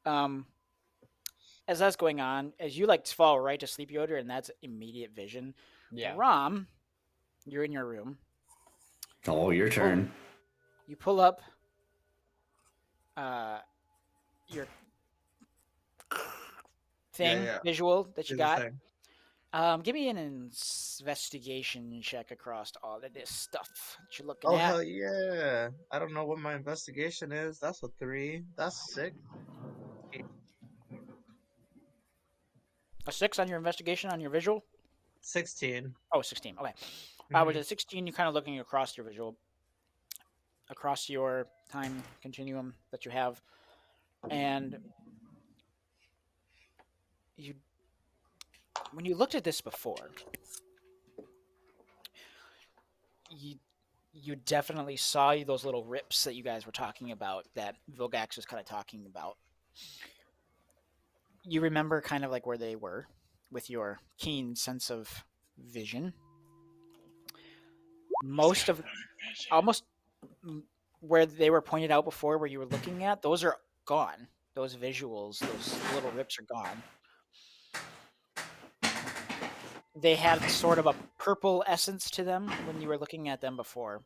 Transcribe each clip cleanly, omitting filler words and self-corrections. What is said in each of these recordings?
As that's going on, as you like fall right to sleep, Yoder, and that's immediate vision. Yeah. Rom, you're in your room. Oh, your Pull, turn. you pull up your Yeah, thing yeah. visual that you Do the got. thing. Give me an investigation check across all of this stuff that you're looking Oh at. hell yeah! I don't know what my investigation is. That's a 3. That's sick. A 6 on your investigation on your visual? 16. Oh, 16. Okay. With Mm-hmm. a 16, you're kind of looking across your visual, across your time continuum that you have. And you, when you looked at this before, you you definitely saw those little rips that you guys were talking about that Vilgax was kind of talking about. You remember kind of like where they were with your keen sense of vision. Most of almost where they were pointed out before, where you were looking at, those are gone. Those visuals, those little rips are gone. They had sort of a purple essence to them when you were looking at them before.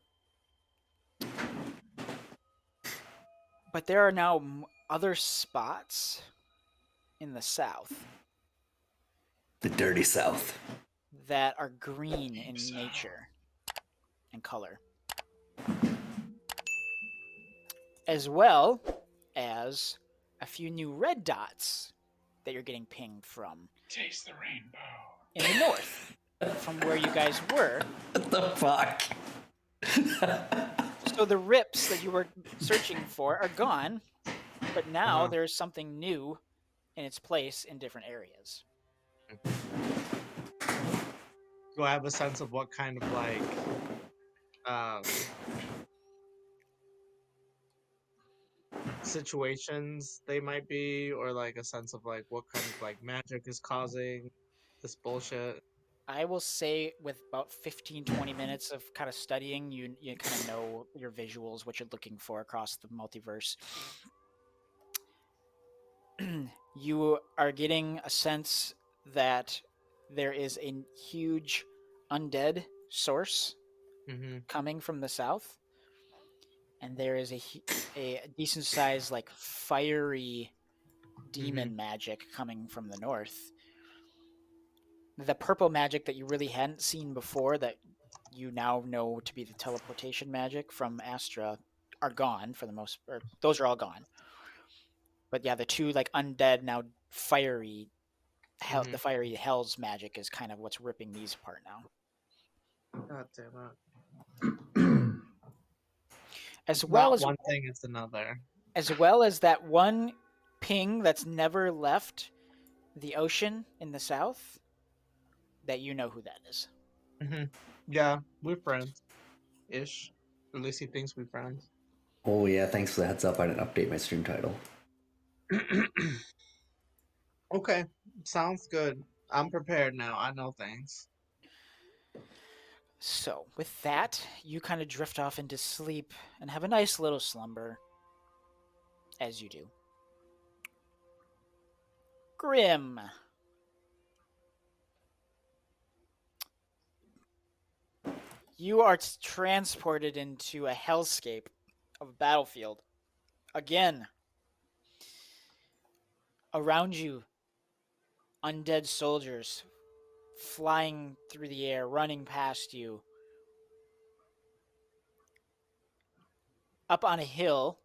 But there are now other spots in the south The dirty South. that are green in nature and color, as well as a few new red dots that you're getting pinged from Taste the rainbow. in the north from where you guys were. What the fuck? So the rips that you were searching for are gone, but now Uh-huh. there's something new in its place in different areas. Do I have a sense of what kind of um situations they might be, or like a sense of like what kind of like magic is causing this bullshit? I will say with about 15, 20 minutes of kind of studying, you kind of know your visuals, what you're looking for across the multiverse. You are getting a sense that there is a huge undead source Mm-hmm. coming from the south, and there is a decent sized like fiery Mm-hmm. demon magic coming from the north. The purple magic that you really hadn't seen before, that you now know to be the teleportation magic from Astra, are gone for the most. Or those are all gone. But yeah, the two like undead now fiery hell, Mm-hmm. the fiery hell's magic is kind of what's ripping these apart now. God damn it. As well Not as one thing, it's another. that one ping that's never left the ocean in the south, that you know who that is. Mm-hmm. Yeah, we're friends. Ish. At least he thinks we're friends. Oh yeah, thanks for the heads up. I didn't update my stream title. Okay. Sounds good. I'm prepared now. I know things. So, with that, you kind of drift off into sleep and have a nice little slumber, as you do. Grim. You are transported into a hellscape of a battlefield. Again, around you, undead soldiers flying through the air, running past you. Up on a hill,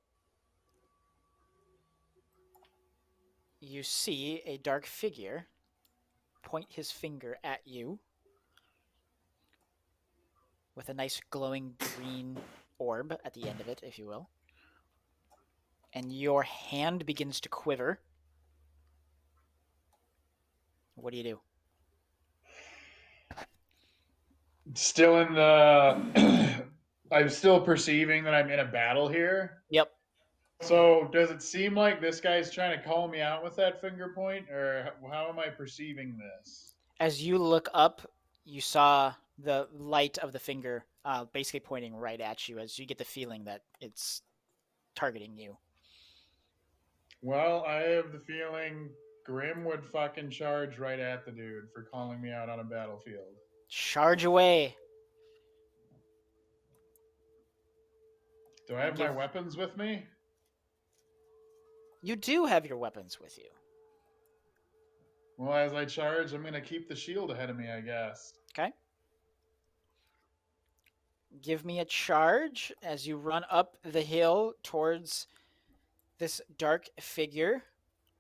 you see a dark figure point his finger at you with a nice glowing green orb at the end of it, if you will. And your hand begins to quiver. What do you do? Still in the. I'm still perceiving that I'm in a battle here. Yep. So does it seem like this guy's trying to call me out with that finger point, or how am I perceiving this? As you look up, you saw the light of the finger basically pointing right at you, as you get the feeling that it's targeting you. Well, I have the feeling Grim would fucking charge right at the dude for calling me out on a battlefield. Charge away. Do I have my weapons with me? You do have your weapons with you. Well, as I charge, I'm gonna keep the shield ahead of me, I guess. Okay. Give me a charge as you run up the hill towards this dark figure.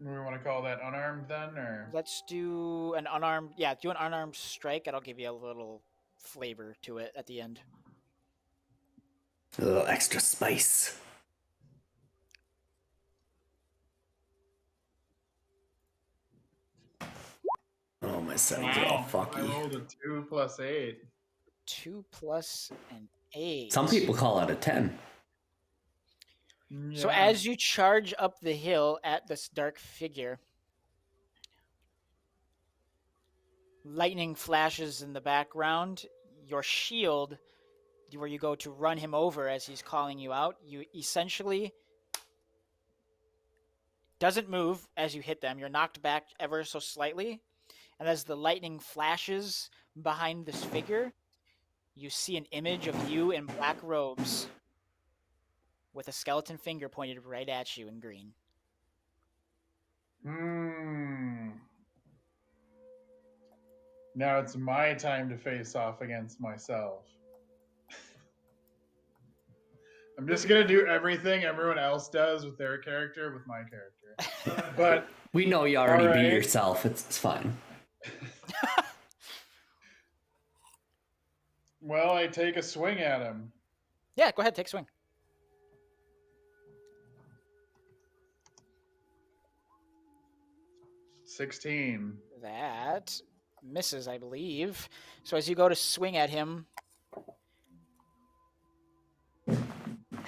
Do we want to call that unarmed then, or? Let's do an unarmed. Yeah, do an unarmed strike, and I'll give you a little flavor to it at the end. A little extra spice. Oh, my settings are all I fucky. rolled a 2 plus 8. 2 plus an 8. Some people call it a 10. So as you charge up the hill at this dark figure, lightning flashes in the background. Your shield, where you go to run him over as he's calling you out, you essentially doesn't move as you hit them. You're knocked back ever so slightly. And as the lightning flashes behind this figure, you see an image of you in black robes with a skeleton finger pointed right at you in green. Now it's my time to face off against myself. I'm just gonna do everything everyone else does with their character with my character. But we know you already right. beat yourself. It's fine. Well, I take a swing at him. Yeah, go ahead, take a swing. $16. That misses, I believe. So as you go to swing at him,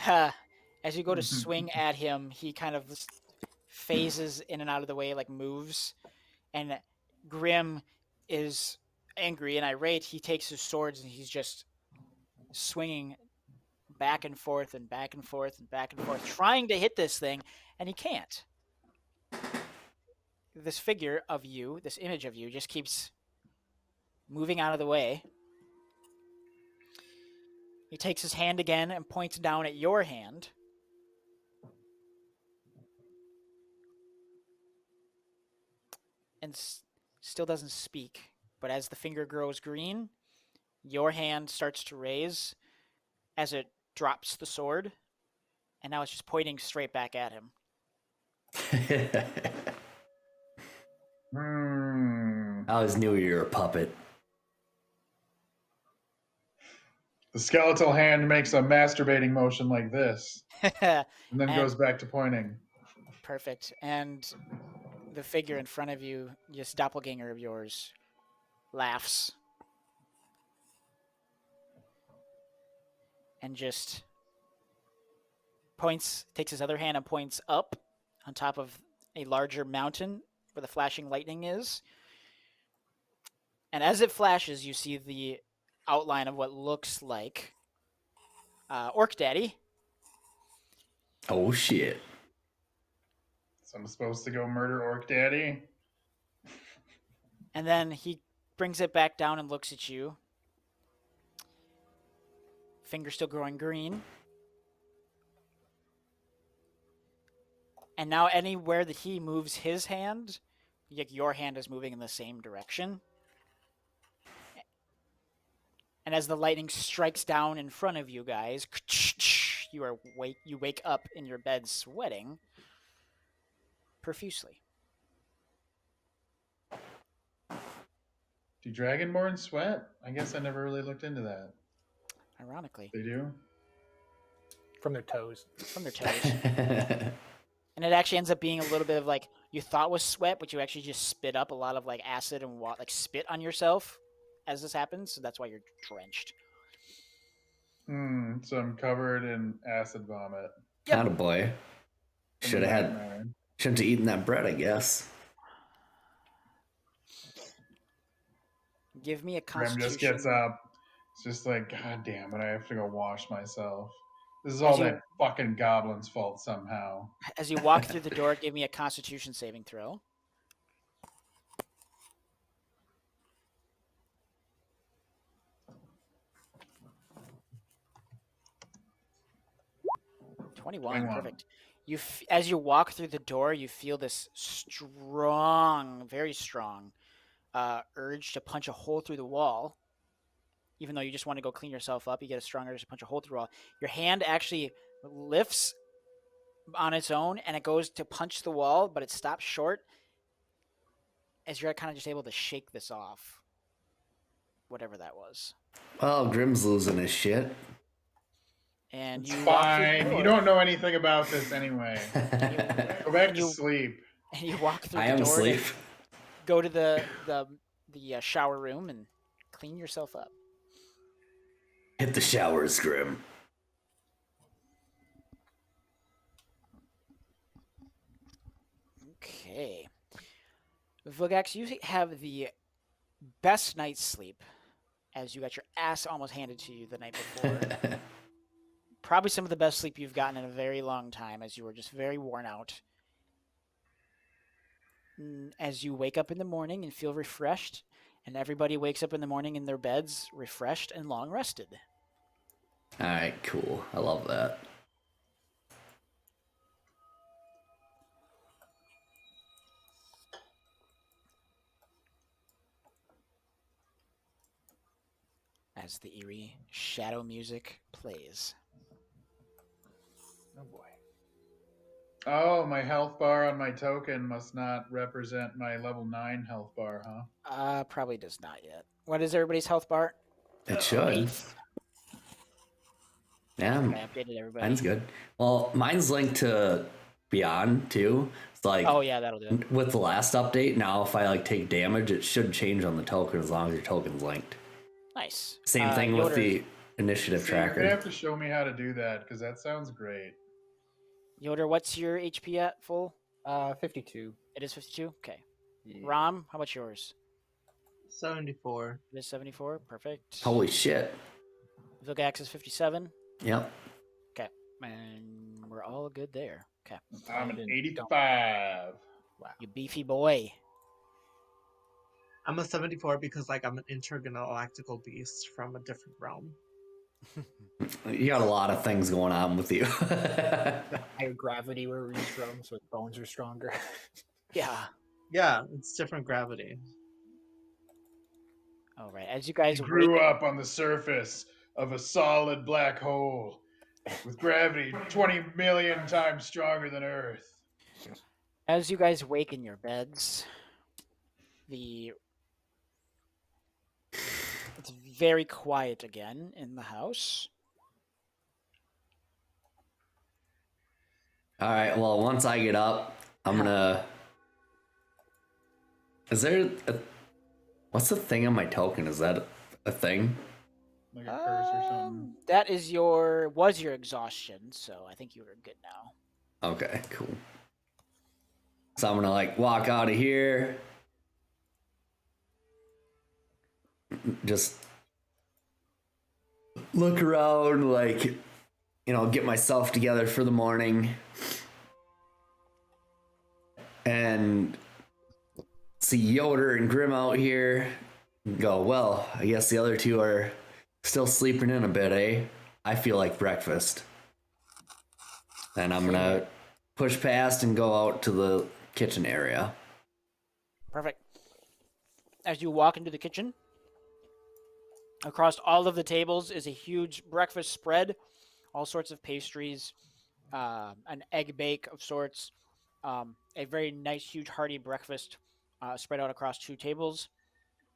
as you go to swing at him, he kind of phases in and out of the way, like moves. And Grim is angry and irate. He takes his swords and he's just swinging back and forth and back and forth and back and forth, trying to hit this thing, and he can't. This figure of you, this image of you, just keeps moving out of the way. He takes his hand again and points down at your hand. And still doesn't speak. But as the finger grows green, your hand starts to raise as it drops the sword. And now it's just pointing straight back at him. I always knew you were a puppet. The skeletal hand makes a masturbating motion like this. And then goes back to pointing. Perfect. And the figure in front of you, this doppelganger of yours, laughs. And just points, takes his other hand and points up on top of a larger mountain where the flashing lightning is. And as it flashes, you see the outline of what looks like Orc Daddy. Oh, shit. So I'm supposed to go murder Orc Daddy? And then he brings it back down and looks at you. Finger still growing green. And now anywhere that he moves his hand, your hand is moving in the same direction. And as the lightning strikes down in front of you guys, you wake up in your bed sweating profusely. Do Dragonborn sweat? I guess I never really looked into that. Ironically. They do? From their toes. From their toes. And it actually ends up being a little bit of like, you thought was sweat, but you actually just spit up a lot of like acid and like spit on yourself as this happens. So that's why you're drenched. So I'm covered in acid vomit. Yep. Attaboy. Shouldn't have eaten that bread, I guess. Give me a Grim constitution. just gets up. It's just like, God damn it, I have to go wash myself. This is all that fucking goblin's fault somehow. As you walk through the door, give me a Constitution saving throw. '21, perfect. As you walk through the door, you feel this strong, very strong urge to punch a hole through the wall. Even though you just want to go clean yourself up, you get a strong urge to punch a hole through the wall. Your hand actually lifts on its own, and it goes to punch the wall, but it stops short as you're kind of just able to shake this off. Whatever that was. Well, Grim's losing his shit. And it's you fine. You don't know anything about this anyway. Go back to sleep. And you walk through I the am door asleep. Go to the shower room and clean yourself up. Hit the showers, Grim. Okay. Vilgax, you have the best night's sleep as you got your ass almost handed to you the night before. Probably some of the best sleep you've gotten in a very long time as you were just very worn out. As you wake up in the morning and feel refreshed, and everybody wakes up in the morning in their beds refreshed and long rested. All right, cool. I love that. As the eerie shadow music plays. Oh boy. Oh, my health bar on my token must not represent my level 9 health bar, huh? Probably does not yet. What is everybody's health bar? It should. Yeah, I updated everybody. mine's good. Well, mine's linked to Beyond too. It's like, oh yeah, that'll do it. With the last update, now if I like take damage, it should change on the token as long as your token's linked. Nice. Same thing with the initiative tracker. You're gonna have to show me how to do that because that sounds great. Yoder, what's your HP at full? 52. It is 52? Okay. Yeah. Rom, how about yours? 74. It is 74? Perfect. Holy shit. Vilgax is 57? Yep. Okay. And we're all good there. Okay. I'm an 85. Wow. You beefy boy. I'm a 74 because I'm an intergalactical beast from a different realm. You got a lot of things going on with you. Higher gravity where he's from, so his bones are stronger. Yeah. Yeah, it's different gravity. All right. As you guys grew up on the surface of a solid black hole with gravity 20 million times stronger than Earth. As you guys wake in your beds, it's very quiet again in the house. All right, well, once I get up, I'm gonna... Is there what's the thing on my token? Is that a thing? Like a curse or something? That was your exhaustion, so I think you were good now. Okay, cool. So I'm gonna walk out of here. Just look around, get myself together for the morning. And see Yoder and Grim out here. Go, well, I guess the other two are still sleeping in a bit, eh? I feel like breakfast. And I'm gonna push past and go out to the kitchen area. Perfect. As you walk into the kitchen, across all of the tables is a huge breakfast spread, all sorts of pastries, an egg bake of sorts, a very nice, huge, hearty breakfast spread out across two tables.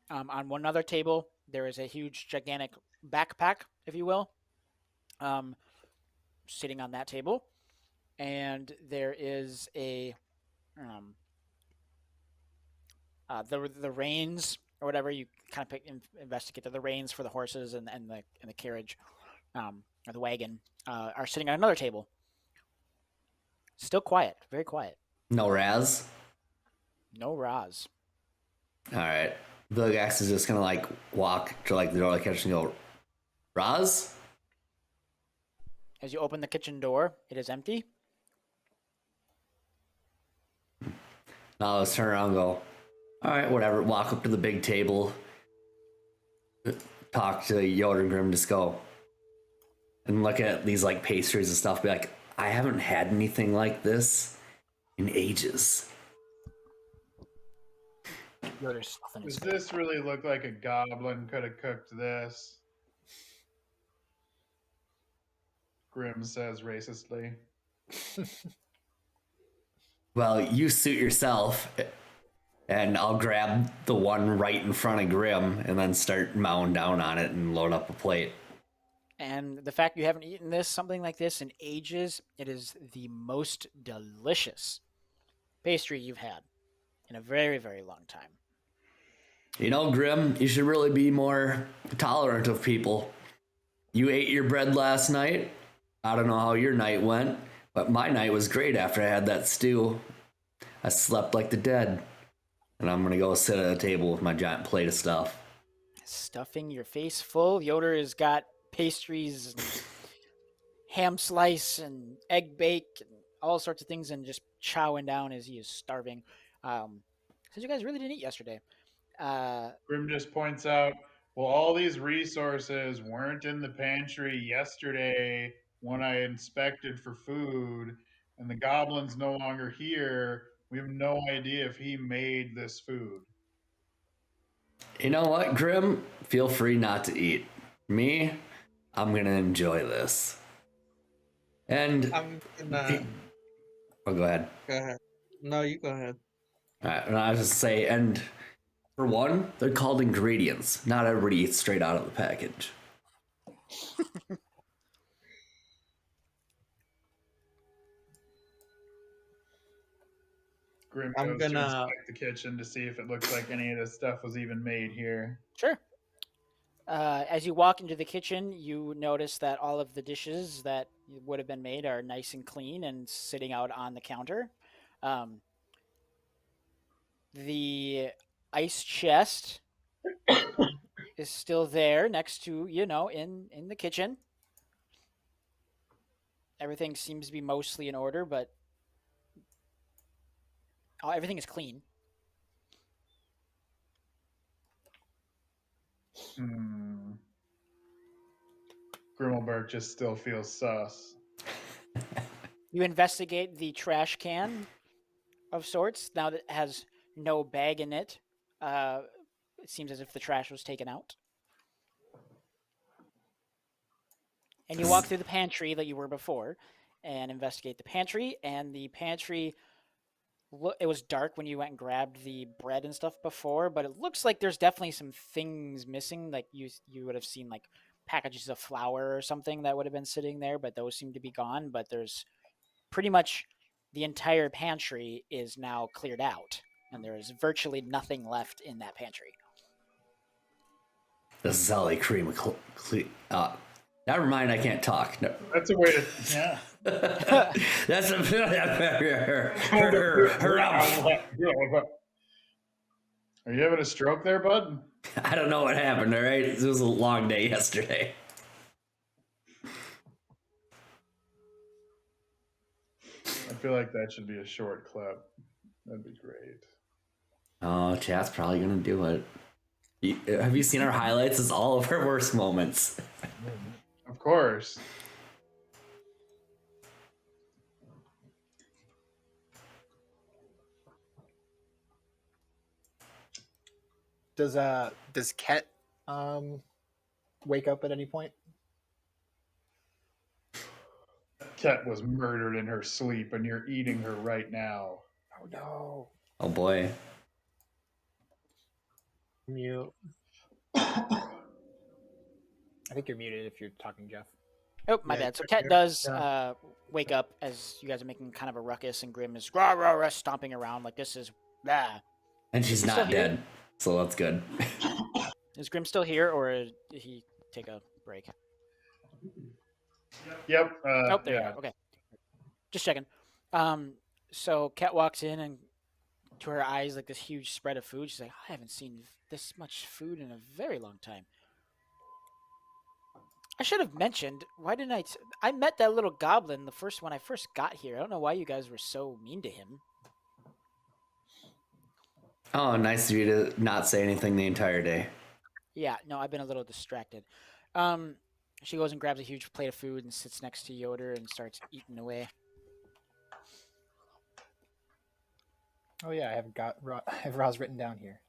On one other table, there is a huge, gigantic backpack, if you will, sitting on that table. And there is the reins or whatever you kind of investigate. The reins for the horses and the carriage, or the wagon, are sitting on another table. Still quiet, very quiet. No Raz? No Raz. All right. Vilgax is just gonna walk to the door of the kitchen and go, Raz? As you open the kitchen door, it is empty. Now let's turn around and go, all right, whatever. Walk up to the big table, talk to Yoder and Grim, just go and look at these like pastries and stuff. Be like, I haven't had anything like this in ages. Yoder's stuffing his Does face. this really look like a goblin could have cooked this? Grim says racistly. Well, you suit yourself, and I'll grab the one right in front of Grim and then start mowing down on it and load up a plate. And the fact you haven't eaten something like this in ages, it is the most delicious pastry you've had in a very, very long time. You know, Grim, you should really be more tolerant of people. You ate your bread last night. I don't know how your night went, but my night was great after I had that stew. I slept like the dead. And I'm gonna go sit at a table with my giant plate of stuff. Stuffing your face full. Yoder has got pastries, and ham slice, and egg bake, and all sorts of things, and just chowing down as he is starving. Since you guys really didn't eat yesterday. Grim just points out, well, all these resources weren't in the pantry yesterday when I inspected for food, and the goblin's no longer here. We have no idea if he made this food. You know what, Grim? Feel free not to eat. Me, I'm gonna enjoy this. And I'm gonna oh, go ahead. go ahead. No, you go ahead. All right, and I was just say, and for one, they're called ingredients. Not everybody eats straight out of the package. Grim I'm goes to gonna- inspect the kitchen to see if it looks like any of this stuff was even made here. Sure. As you walk into the kitchen, you notice that all of the dishes that would have been made are nice and clean and sitting out on the counter. The ice chest is still there next to, in the kitchen. Everything seems to be mostly in order, but everything is clean. Grimmelberg just still feels sus. You investigate the trash can of sorts, now that it has no bag in it. It seems as if the trash was taken out. And you walk through the pantry that you were before and investigate the pantry. And the pantry, it was dark when you went and grabbed the bread and stuff before, but it looks like there's definitely some things missing. Like you would have seen like packages of flour or something that would have been sitting there, but those seem to be gone. But there's pretty much the entire pantry is now cleared out, and there is virtually nothing left in that pantry. This is how they cream never mind, I can't talk. No. That's a way to, yeah. That's a Are you having a stroke there, bud? I don't know what happened, all right? It was a long day yesterday. I feel like that should be a short clip. That'd be great. Oh, chat's probably gonna do it. Have you seen our highlights? It's all of our worst moments. Of course. Does Ket wake up at any point? Ket was murdered in her sleep, and you're eating her right now. Oh no. Oh boy. Mute. I think you're muted if you're talking, Jeff. Oh, my Yeah, bad. So you're- Ket does wake up as you guys are making kind of a ruckus, and Grim is rah, rah, rah, stomping around like this is blah. And she's Still not here? dead, so that's good. Is Grim still here, or did he take a break? Yep. Oh, there yeah. you go. Okay. Just checking. So Ket walks in, and to her eyes, like this huge spread of food. She's like, I haven't seen this much food in a very long time. I should have mentioned. Why didn't I? I met that little goblin when I first got here. I don't know why you guys were so mean to him. Oh, nice of you to not say anything the entire day. Yeah, no, I've been a little distracted. She goes and grabs a huge plate of food and sits next to Yoder and starts eating away. Oh yeah, I have Roz written down here.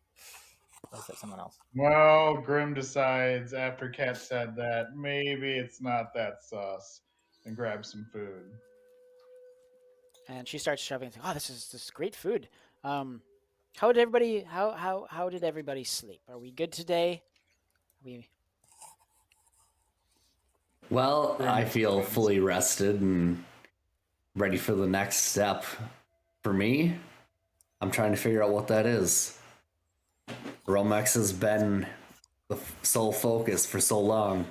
Or is that someone else? Well, Grim decides after Kat said that maybe it's not that sus, and grabs some food. And she starts shoving. Oh, this is great food. How did everybody? How did everybody sleep? Are we good today? We Well, I Grim feel explains. fully rested and ready for the next step. For me, I'm trying to figure out what that is. Romex has been the sole focus for so long.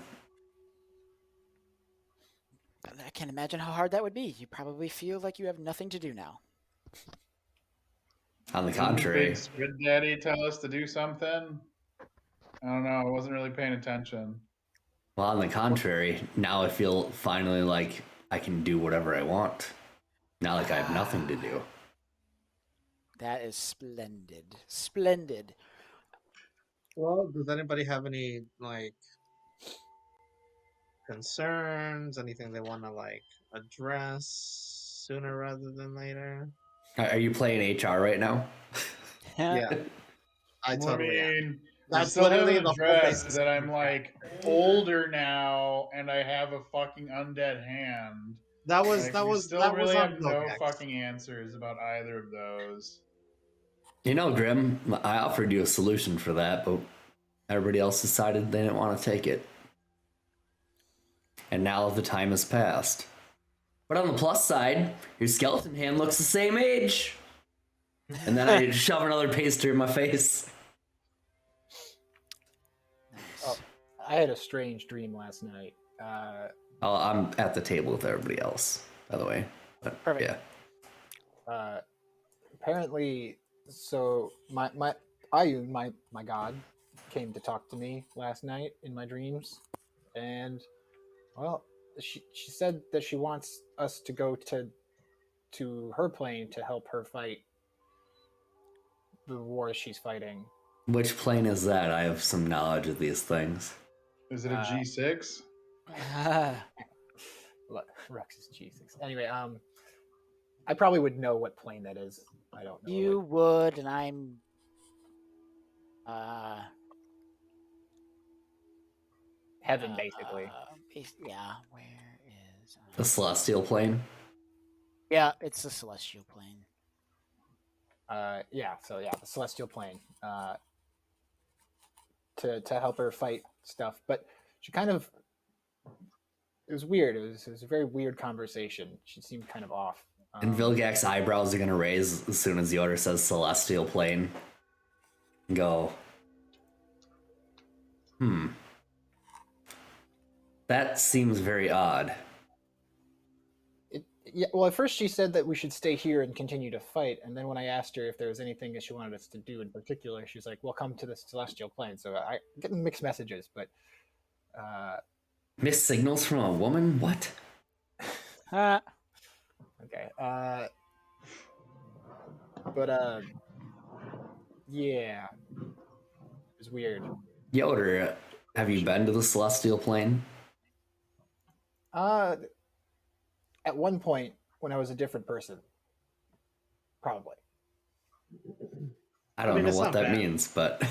I can't imagine how hard that would be. You probably feel like you have nothing to do now. On the Didn't contrary, Big Squid Daddy tell us to do something? I don't know. I wasn't really paying attention. well, on the contrary, now I feel finally like I can do whatever I want. Not like I have nothing to do. That is splendid. Splendid. Well, does anybody have any like concerns? Anything they want to like address sooner rather than later? Are you playing HR right now? Yeah, I I totally am. mean, we That's still literally haven't the whole addressed basis that of I'm the like chat. older now and I have a fucking undead hand. That was Like, that we was still that was really on have no Vilgax. fucking answers about either of those. You know, Grim, I offered you a solution for that, but everybody else decided they didn't want to take it. And now the time has passed. But on the plus side, your skeleton hand looks the same age. And then I shove another pastry in my face. Nice. I had a strange dream last night. Oh, I'm at the table with everybody else, by the way. But, Perfect. yeah. Apparently, so my Ayun, my god, came to talk to me last night in my dreams, and well, she said that she wants us to go to her plane to help her fight the wars she's fighting. Which plane is that? I have some knowledge of these things. Is it a G6? Rex is Jesus. Anyway, I probably would know what plane that is. I don't know. You would, and I'm. Heaven, basically. Yeah. Where is? The celestial plane? Yeah, it's the celestial plane. Yeah. So yeah, the celestial plane. To help her fight stuff, but she kind of. It was weird. It was a very weird conversation. She seemed kind of off. And Vilgax's eyebrows are going to raise as soon as the order says celestial plane. Go. That seems very odd. Yeah, well, at first she said that we should stay here and continue to fight, and then when I asked her if there was anything that she wanted us to do in particular, she's like, "Well, come to the celestial plane." So I'm getting mixed messages, but Missed signals from a woman? What? okay. But yeah, it was weird. Yoder, have you been to the celestial plane? At one point when I was a different person, probably. I don't know it's what not that bad. means, but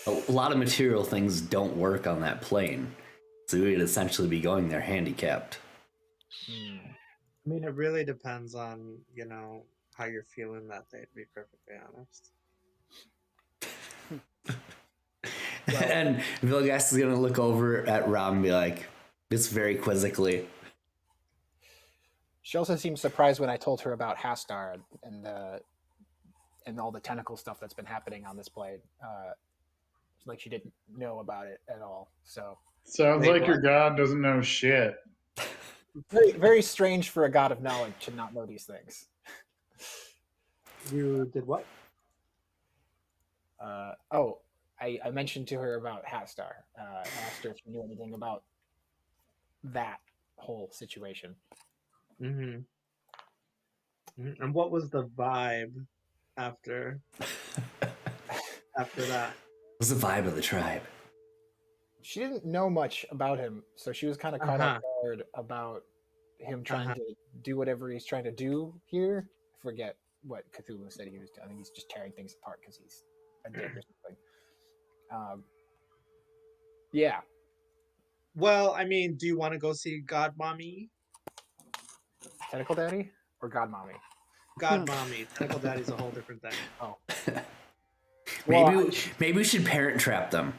a lot of material things don't work on that plane. So we'd essentially be going there handicapped. I mean, it really depends on how you're feeling that day. To be perfectly honest. And Vilgax is going to look over at Rom and be like, just very quizzically, She also seemed surprised when I told her about Hastar and all the tentacle stuff that's been happening on this plane. Like she didn't know about it at all. So Sounds Wait, like your what? god doesn't know shit. very, very strange for a god of knowledge to not know these things. You did what? Oh, I mentioned to her about Hatstar. Asked her if she knew anything about that whole situation. Mm-hmm. And what was the vibe after that? What's the vibe of the tribe? She didn't know much about him, so she was kind of caught off Uh-huh. guard about him trying Uh-huh. to do whatever he's trying to do here. I forget what Cthulhu said he was doing. I think he's just tearing things apart because he's a dick or something. Yeah. Well, I mean, do you want to go see God Mommy? Tentacle Daddy or God Mommy? God Mommy. Tentacle Daddy's a whole different thing. Oh. Maybe Well, maybe we should parent trap them.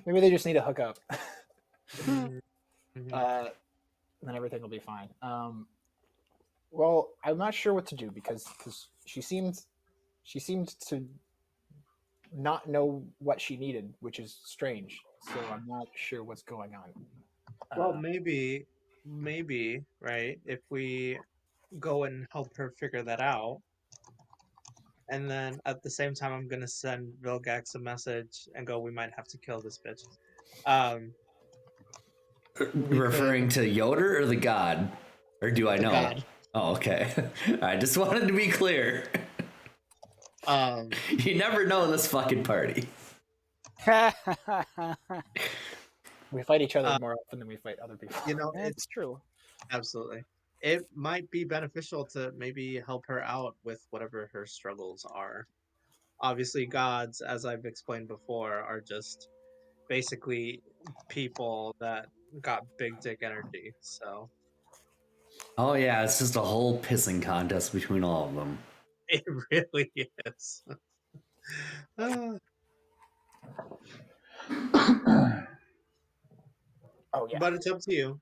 maybe they just need to hook up. Mhm. Then everything will be fine. Well, I'm not sure what to do because she seemed to not know what she needed, which is strange. So I'm not sure what's going on. Well, maybe, right? If we go and help her figure that out, and then at the same time, I'm gonna send Vilgax a message and go, we might have to kill this bitch. We Referring could to Yoder or the god? Or do I the know? god. Oh, okay. I just wanted to be clear. You never know in this fucking party. We fight each other more often than we fight other people. You know, That's true. absolutely. It might be beneficial to maybe help her out with whatever her struggles are. Obviously, gods, as I've explained before, are just basically people that got big dick energy. So Oh yeah, it's just a whole pissing contest between all of them. it really is. Ah, Oh yeah. but it's up to you.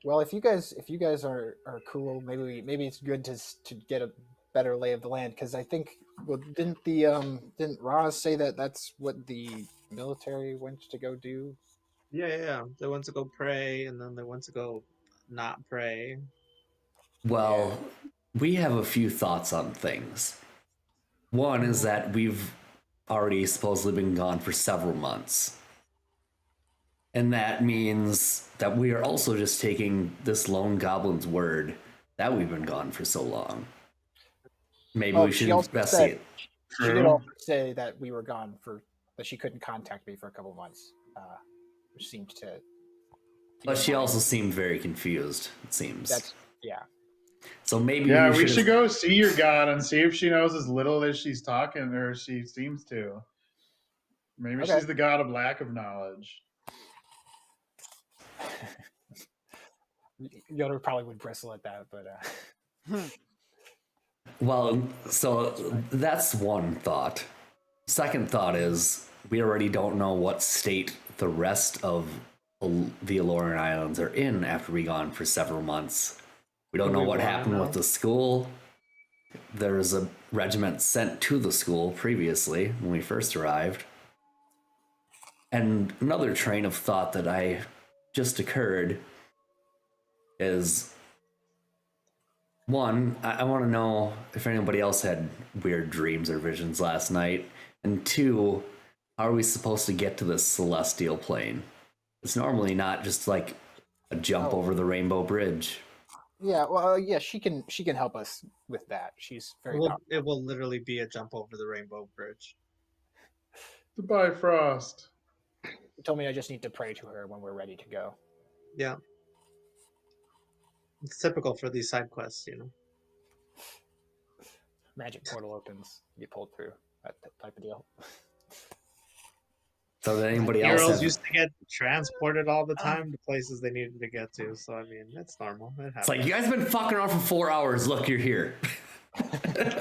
Well, if you guys are cool, maybe it's good to get a better lay of the land because I think didn't Roz say that that's what the military went to go do? Yeah. They want to go pray, and then they want to go not pray. Yeah. Well, we have a few thoughts on things. One is that we've already supposedly been gone for several months. And that means that we are also just taking this lone goblin's word that we've been gone for so long. Maybe Oh, we should she also said investigate. she did also say that we were gone for that she couldn't contact me for a couple months, which seemed to But get she my also seemed very confused, it seems. that's yeah. So maybe Yeah, we we should should go see your god and see if she knows as little as she's talking or she seems to. Maybe Okay. she's the god of lack of knowledge. Yoda probably would bristle at that, but Well, so that's one thought. Second thought is we already don't know what state the rest of the Eloran Islands are in after we gone for several months. We don't Do know we what wanna happened with know? the school. There was a regiment sent to the school previously when we first arrived. And another train of thought that I just occurred is one, I want to know if anybody else had weird dreams or visions last night. And two, how are we supposed to get to this celestial plane? It's normally not just like a jump Oh. over the rainbow bridge. yeah, well, yeah, she can help us with that. She's very powerful. It will literally be a jump over the rainbow bridge. The Bifrost. She told me I just need to pray to her when we're ready to go. Yeah. It's typical for these side quests, you know. Magic portal opens, you get pulled through that type of deal. So did anybody else Heroes have... used to get transported all the time to places they needed to get to, so I mean, it's normal. It happens. It's like, you guys been fucking around for 4 hours. Look, you're here.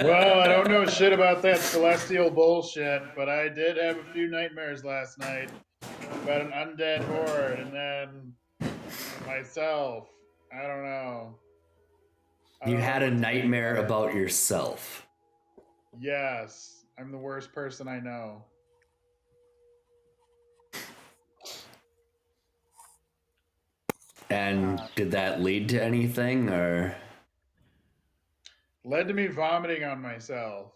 Well, I don't know shit about that celestial bullshit, but I did have a few nightmares last night about an undead horde and then myself. I don't know. You had a nightmare about yourself. Yes, I'm the worst person I know. And did that lead to anything, or... Led to me vomiting on myself.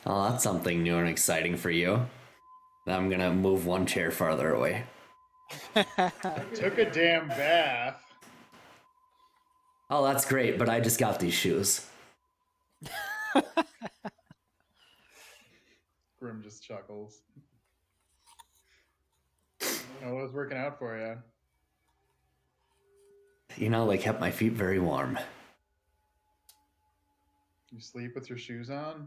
Oh, that's something new and exciting for you. Now I'm gonna move one chair farther away. Took a damn bath. Oh, that's great, but I just got these shoes. Grim just chuckles. Oh, it was working out for you. You know, they kept my feet very warm. You sleep with your shoes on?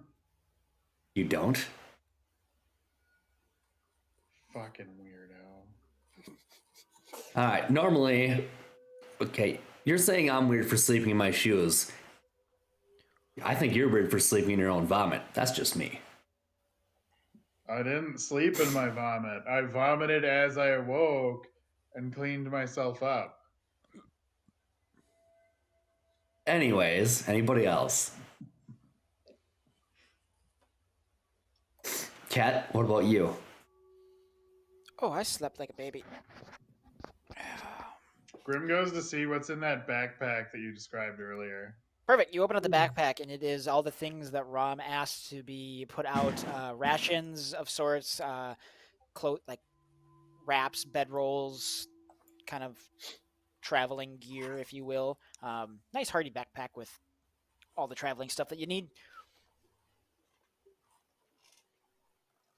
You don't? Fucking weirdo. Alright, normally... Okay, you're saying I'm weird for sleeping in my shoes. I think you're weird for sleeping in your own vomit. That's just me. I didn't sleep in my vomit. I vomited as I awoke and cleaned myself up. Anyways, anybody else? Kat, what about you? Oh, I slept like a baby. Grim goes to see what's in that backpack that you described earlier. Perfect. You open up the backpack, and it is all the things that Rom asked to be put out: rations of sorts, like wraps, bedrolls, kind of traveling gear, if you will. Nice hardy backpack with all the traveling stuff that you need.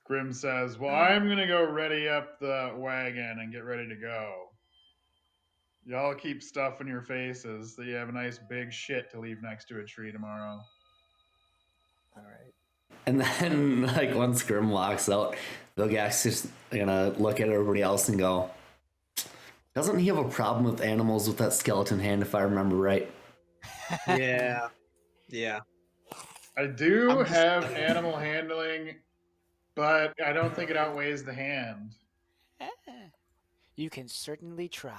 Grim says, well, I'm going to go ready up the wagon and get ready to go. Y'all keep stuffing your faces so you have a nice big shit to leave next to a tree tomorrow. All right. And then, like, once Grim walks out, Vilgax's just gonna look at everybody else and go, doesn't he have a problem with animals with that skeleton hand, if I remember right? Yeah. Yeah. I do have animal handling, but I don't think it outweighs the hand. You can certainly try.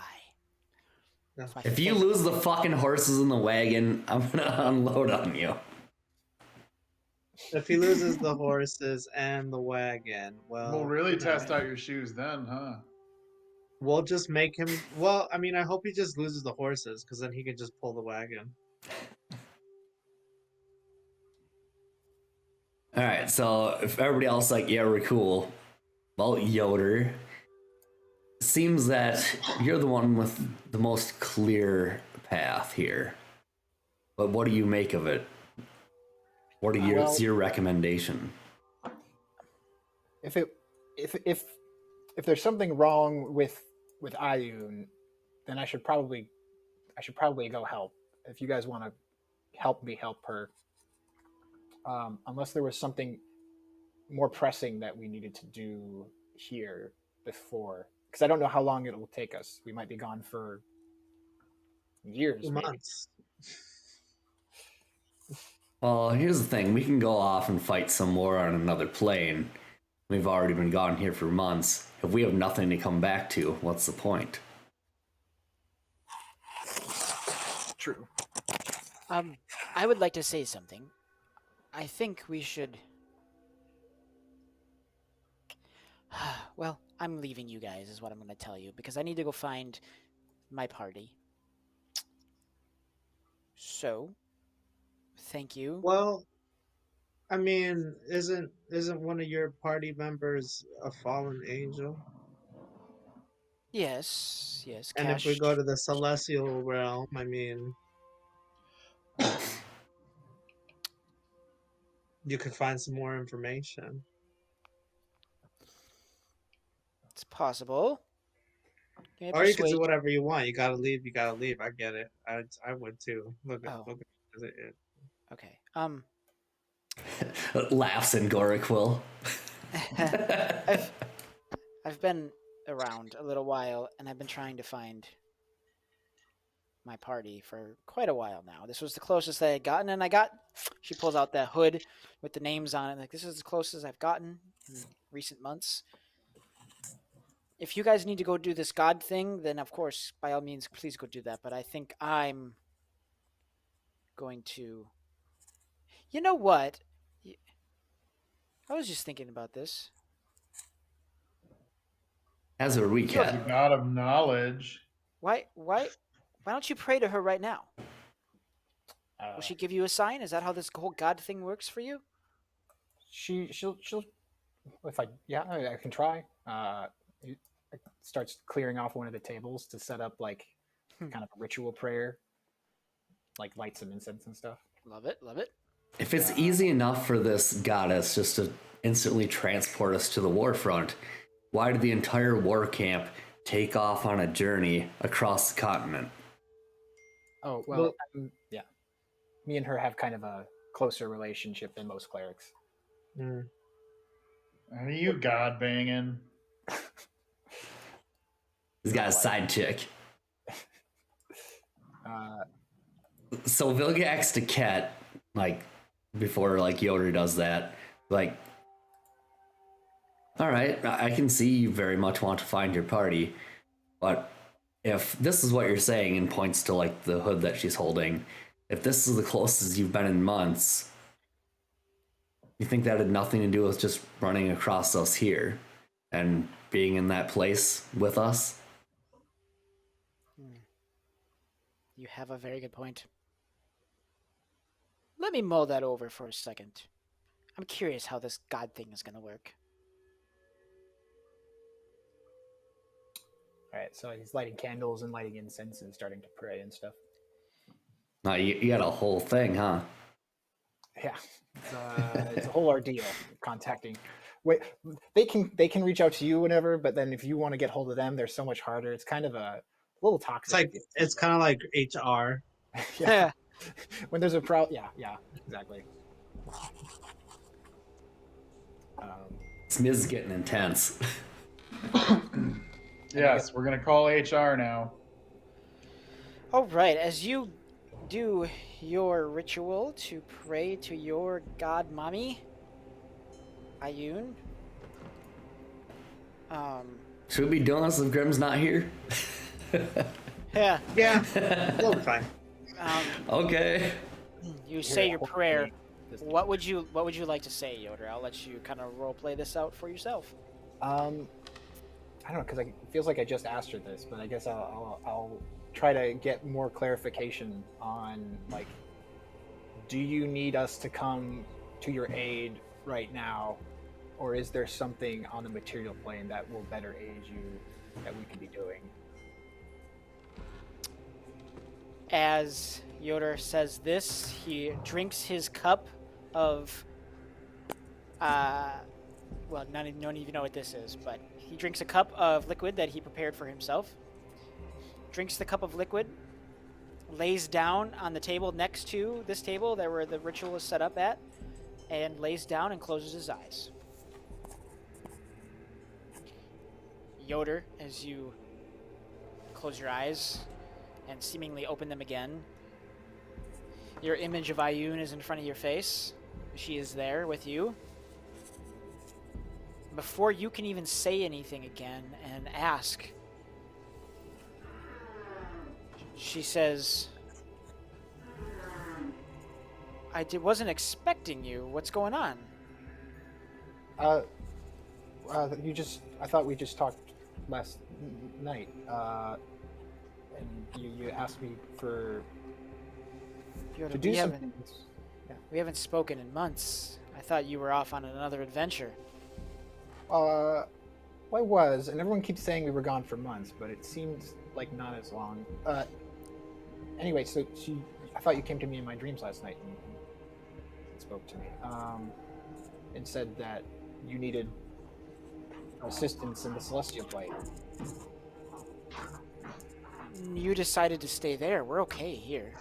If you lose the fucking horses in the wagon, I'm gonna unload on you. If he loses the horses and the wagon, well, We'll really test out your shoes then, huh? We'll just make him. Well, I mean, I hope he just loses the horses, because then he can just pull the wagon. Alright, so if everybody else like, yeah, we're cool. Well, Yoder, seems that you're the one with the most clear path here. But what do you make of it? What are your recommendation? If there's something wrong with Ayun, then I should probably go help. If you guys want to help me help her, unless there was something more pressing that we needed to do here before, because I don't know how long it will take us. We might be gone for years, months. Well, here's the thing. We can go off and fight some more on another plane. We've already been gone here for months. If we have nothing to come back to, what's the point? True. I would like to say something. I think we should... Well, I'm leaving you guys is what I'm going to tell you, because I need to go find my party. So, thank you. Well, I mean, isn't one of your party members a fallen angel? Yes. And Cash. if we go to the celestial realm, I mean, you could find some more information. It's possible. Or you can do whatever you want. You gotta leave. I get it. I would too. Look at it. Okay. Laughs in Goraquil. I've been around a little while, and I've been trying to find my party for quite a while now. This was the closest I had gotten, and she pulls out that hood with the names on it. Like, this is the closest I've gotten in recent months. If you guys need to go do this god thing, then of course, by all means, please go do that. But I think I'm going to... You know what? I was just thinking about this. As a recap. God of knowledge. Why don't you pray to her right now? Will she give you a sign? Is that how this whole god thing works for you? she'll if I can try. It starts clearing off one of the tables to set up like kind of a ritual prayer, like light some incense and stuff. Love it, love it. If it's easy enough for this goddess just to instantly transport us to the war front, why did the entire war camp take off on a journey across the continent? Oh well, yeah. Me and her have kind of a closer relationship than most clerics. Are you god banging? He's got a side chick. Uh, So Vilgax to Ket, like, before, like, Yoder does that, like, all right, I can see you very much want to find your party, but if this is what you're saying and points to, like, the hood that she's holding, if this is the closest you've been in months, you think that had nothing to do with just running across us here and being in that place with us? You have a very good point. Let me mull that over for a second. I'm curious how this god thing is going to work. all right, so he's lighting candles and lighting incense and starting to pray and stuff. No, you got a whole thing, huh? Yeah, it's a whole ordeal contacting. Wait, they can reach out to you whenever, but then if you want to get hold of them, they're so much harder. It's kind of a little toxic. It's kind of like HR. Yeah. When there's a yeah, exactly. This is getting intense. Yes, we're gonna call HR now. All right, as you do your ritual to pray to your god mommy, Ayun. Should we be doing this if Grim's not here? Yeah. Yeah, we'll be fine. Okay. You say your prayer. What would you like to say, Yoder? I'll let you kind of role play this out for yourself. I don't know, because it feels like I just asked her this, but I guess I'll try to get more clarification on, like, do you need us to come to your aid right now, or is there something on the material plane that will better aid you that we could be doing? As Yoder says this, he drinks his cup of, well, none even know what this is, but he drinks a cup of liquid that he prepared for himself. Drinks the cup of liquid, lays down on the table next to this table that where the ritual is set up at, and lays down and closes his eyes. Yoder, as you close your eyes and seemingly open them again, your image of Ayun is in front of your face. She is there with you. Before you can even say anything again and ask, she says, wasn't expecting you. What's going on? I thought we just talked last night, and you asked me to do something. We haven't spoken in months. I thought you were off on another adventure. Well, I was, and everyone keeps saying we were gone for months, but it seemed like not as long. Anyway, so I thought you came to me in my dreams last night and spoke to me, and said that you needed assistance in the Celestial Plane. You decided to stay there. We're okay here.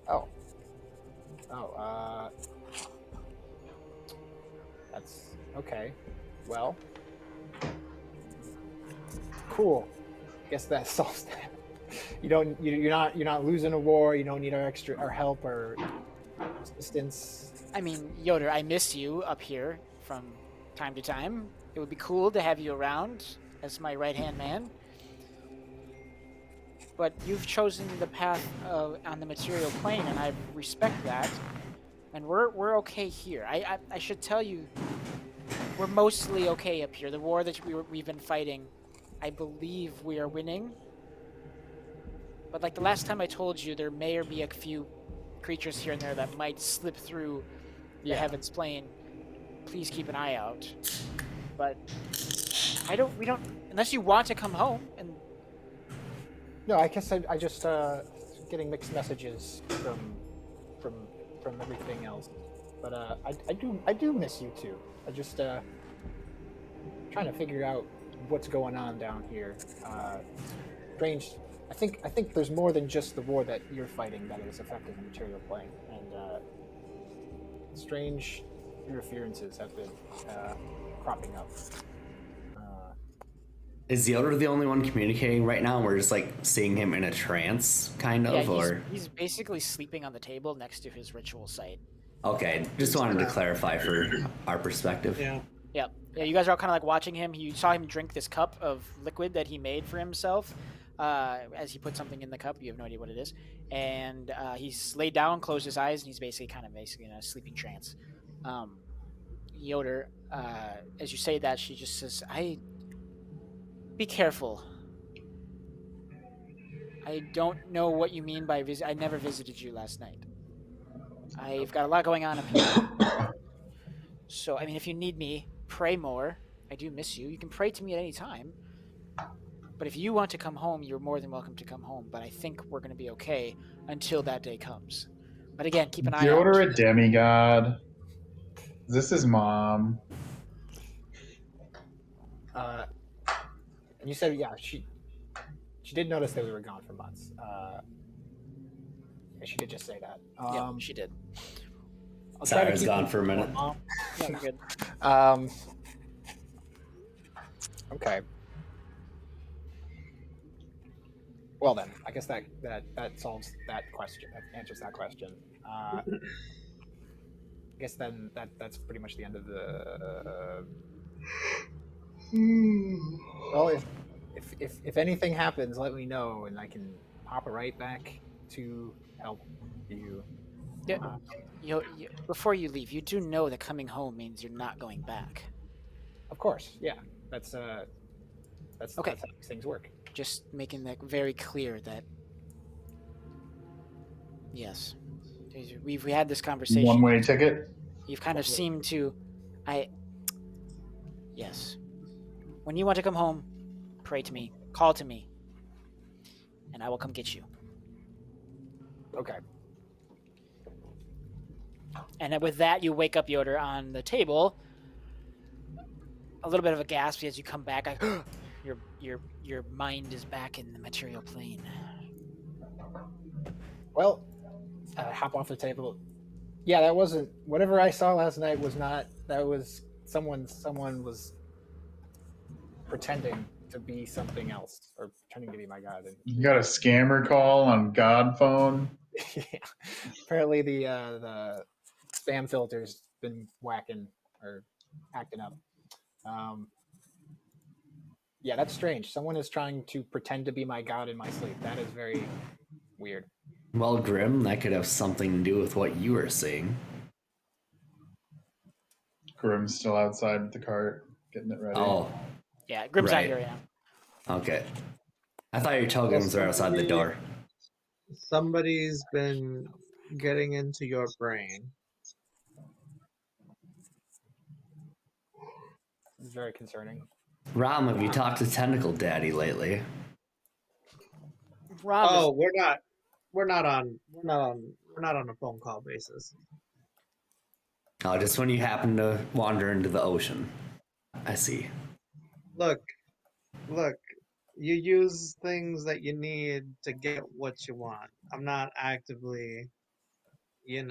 Oh, that's okay. Well, cool. Guess that solves that. You're not losing a war. You don't need our help or assistance. I mean, Yoder, I miss you up here from time to time. It would be cool to have you around as my right-hand man. But you've chosen the path on the material plane, and I respect that. And we're okay here. I should tell you, we're mostly okay up here. The war that we've been fighting, I believe we are winning. But like the last time I told you, there may or be a few creatures here and there that might slip through the heavens plane. please keep an eye out. But we don't, unless you want to come home and No, I guess I just getting mixed messages from from everything else. But I do miss you too. I just trying to figure out what's going on down here. Strange. I think there's more than just the war that you're fighting that is affecting the material plane, and strange interferences have been cropping up. Is Yoda the only one communicating right now? And we're just like seeing him in a trance, kind yeah, of, or he's basically sleeping on the table next to his ritual site. okay. Just wanted to clarify for our perspective. Yeah. Yeah, yeah. You guys are all kind of like watching him. You saw him drink this cup of liquid that he made for himself. As he put something in the cup, you have no idea what it is, and he's laid down, closed his eyes, and he's basically in a sleeping trance. Yoder, as you say that, she just says, be careful. I don't know what you mean by I never visited you last night. I've got a lot going on up here. So, I mean, if you need me, pray more. I do miss you. You can pray to me at any time. But if you want to come home, you're more than welcome to come home. But I think we're going to be okay until that day comes. But again, keep an eye out. Yoda a demigod. This is mom. And you said, yeah, she did notice that we were gone for months. She did just say that. Yeah, she did. Sorry, I was gone for a minute. Yeah, you're good. Okay. Well then, I guess that solves that question. That answers that question. I guess then that's pretty much the end of the. Well, if anything happens, let me know, and I can hop right back to help you. Yeah, before you leave, you do know that coming home means you're not going back. Of course, yeah. That's okay. That's how these things work. Just making that very clear that yes, we had this conversation. One-way ticket. You've kind of seemed to, yes. When you want to come home, pray to me, call to me, and I will come get you. Okay. And with that, you wake up Yoder on the table. A little bit of a gasp as you come back. Your mind is back in the material plane. Well, hop off the table. Yeah, that wasn't whatever I saw last night. Was not that was someone was pretending to be something else or pretending to be my god. And You got a scammer call on God phone. yeah. Apparently the spam filter's been whacking or acting up. Yeah, that's strange. Someone is trying to pretend to be my god in my sleep. That is very weird. Well, Grim, that could have something to do with what you were seeing. Grim's still outside with the cart, getting it ready. Oh. Yeah, Grim's right. not here right now. Okay. I thought your tokens were outside the door. Somebody's been getting into your brain. It's very concerning. Ram, have you talked to Tentacle Daddy lately? Rob we're not on a phone call basis. Oh, just when you happen to wander into the ocean. I see. Look, you use things that you need to get what you want. I'm not actively, I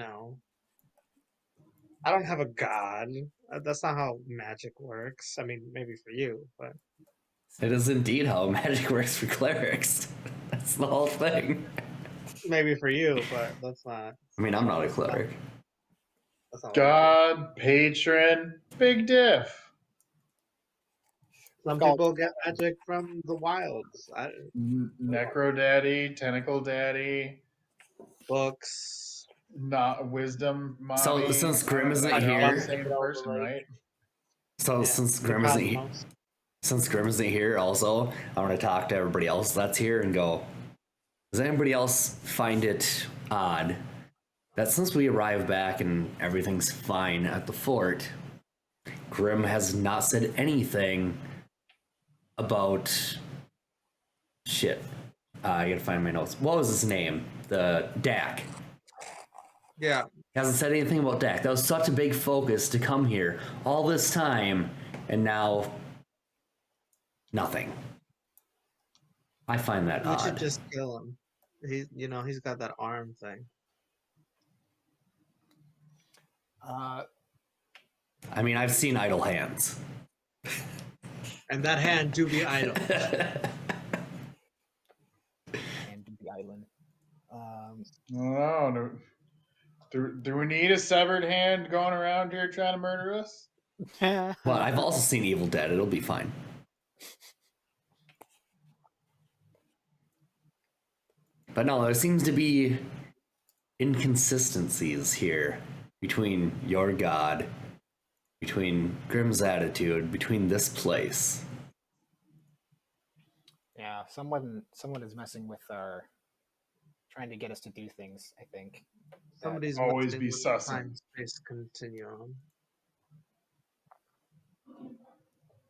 don't have a god. That's not how magic works. I mean, maybe for you, but It is indeed how magic works for clerics. That's the whole thing. maybe for you, but that's not. I mean, I'm not a cleric. That's not God, patron, big diff. Some people get magic from the wilds. Necro Daddy, Tentacle Daddy, Books. not wisdom. Mommy. So since Grim isn't here, same person, right? So since Grim isn't here, also I want to talk to everybody else that's here and go. Does anybody else find it odd that since we arrived back and everything's fine at the fort, Grim has not said anything about shit. I gotta find my notes. What was his name? The Dak. Yeah. Hasn't said anything about Dak. That was such a big focus to come here all this time, and now nothing. I find that We odd. should just kill him. He's got that arm thing. I mean, I've seen idle hands. And that hand do be idle. And the island. No. Do we need a severed hand going around here trying to murder us? Well, I've also seen Evil Dead. It'll be fine. But no, there seems to be inconsistencies here between your god, between Grimm's attitude, between this place. Yeah, someone is messing with our, trying to get us to do things. I think Somebody's Always messing be with the sussing. time-space continuum.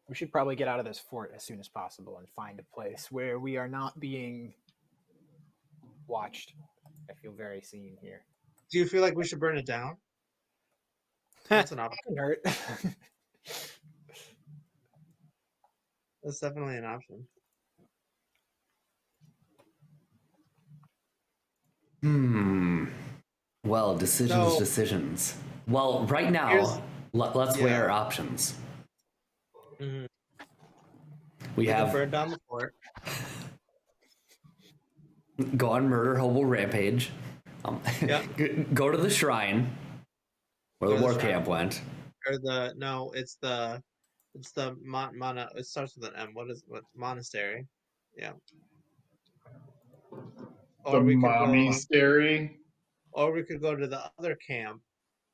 we should probably get out of this fort as soon as possible and find a place where we are not being watched. I feel very seen here. Do you feel like we should burn it down? That's an option. Couldn't hurt. That's definitely an option. Well, decisions. Well, right now, let's weigh our options. Mhm. We can have burn down the fort. go on murder hobo rampage. Yeah. Go to the shrine where the Go to the war shrine. camp went. Or it's the it starts with an M. What monastery? Yeah. The mommy scary. Or we could go to the other camp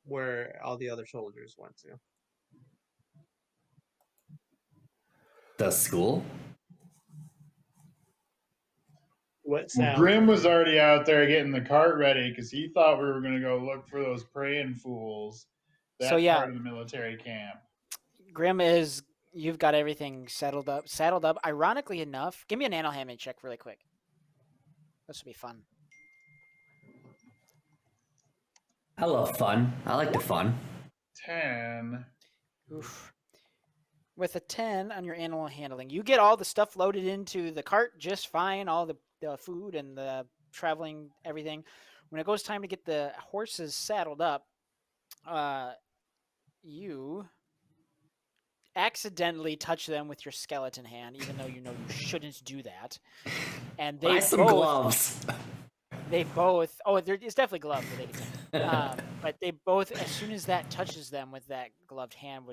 where all the other soldiers went to. The school? What Well, Grim was already out there getting the cart ready because he thought we were going to go look for those praying fools. That So, yeah. part of the military camp. Grim you've got everything saddled up. Ironically enough, give me an animal handling check really quick. This will be fun. I love fun. I like the fun. 10. Oof. With a 10 on your animal handling, you get all the stuff loaded into the cart just fine, all the food and the traveling, everything. When it goes time to get the horses saddled up, you accidentally touch them with your skeleton hand, even though you know you shouldn't do that. And they Buy some gloves. They both. Oh, it's definitely gloved. But they both, as soon as that touches them with that gloved hand,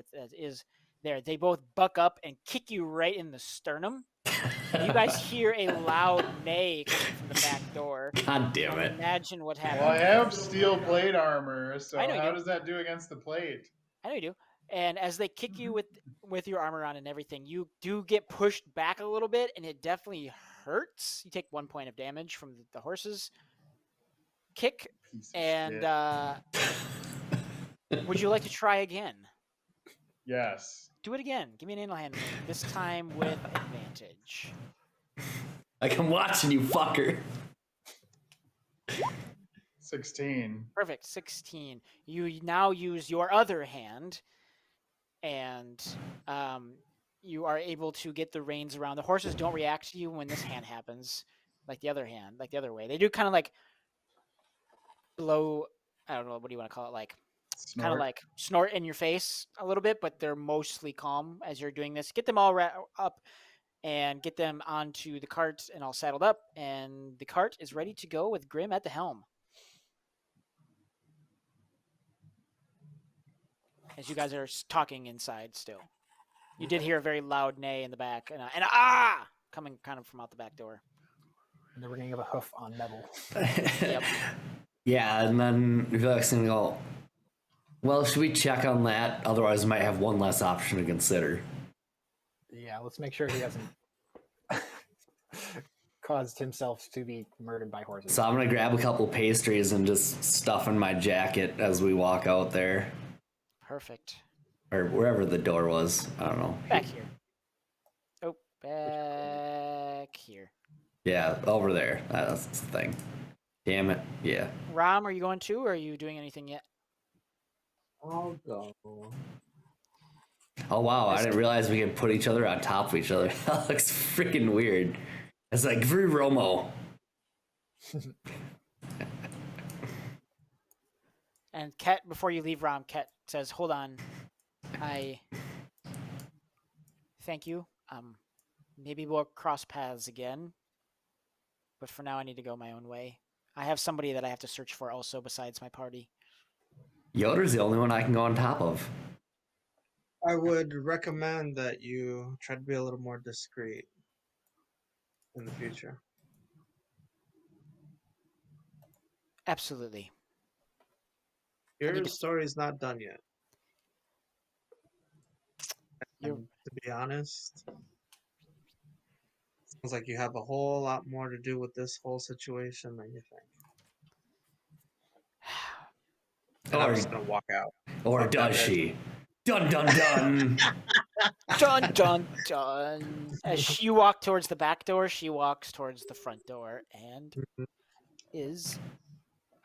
they both buck up and kick you right in the sternum. You guys hear a loud neigh coming from the back door. God damn it! Imagine what happens. Well, I have steel plate armor, so I know you how do. does that do against the plate? I know you do. And as they kick you with your armor on and everything, you do get pushed back a little bit, and it definitely hurts. You take 1 point of damage from the horse's kick. And would you like to try again? Yes. Do it again. Give me an animal handling. This time with advantage. Like I'm watching you, fucker. 16. Perfect. 16. You now use your other hand, and you are able to get the reins around. The horses don't react to you when this hand happens, like the other way. They do kind of like blow. I don't know, what do you want to call it? Like kind of like snort in your face a little bit, but they're mostly calm as you're doing this. Get them all up and get them onto the cart and all saddled up, and the cart is ready to go with Grim at the helm. As you guys are talking inside still. You did hear a very loud neigh in the back, and coming kind of from out the back door. And the ringing of a hoof on metal. Yep. Yeah, and then Vivek's gonna go, well, should we check on that? Otherwise, we might have one less option to consider. Yeah, let's make sure he hasn't caused himself to be murdered by horses. So I'm gonna grab a couple pastries and just stuff in my jacket as we walk out there. Perfect. or wherever the door was. I don't know. Back here. Oh, back here. Yeah, over there. That's the thing. Damn it. Yeah. Rom, are you going too, or are you doing anything yet? I'll go. Oh wow, I didn't realize we could put each other on top of each other. That looks freaking weird. It's like very Romo. And Ket, before you leave, Rom, Ket says, "Hold on, I thank you. Maybe we'll cross paths again, but for now, I need to go my own way. I have somebody that I have to search for also besides my party." Yoder's the only one I can go on top of. I would recommend that you try to be a little more discreet in the future. Absolutely. Your story's not done yet. And to be honest, sounds like you have a whole lot more to do with this whole situation than you think. And I'm just gonna walk out. Or does she? Dun dun dun. Dun dun dun. As you walk towards the back door, she walks towards the front door and is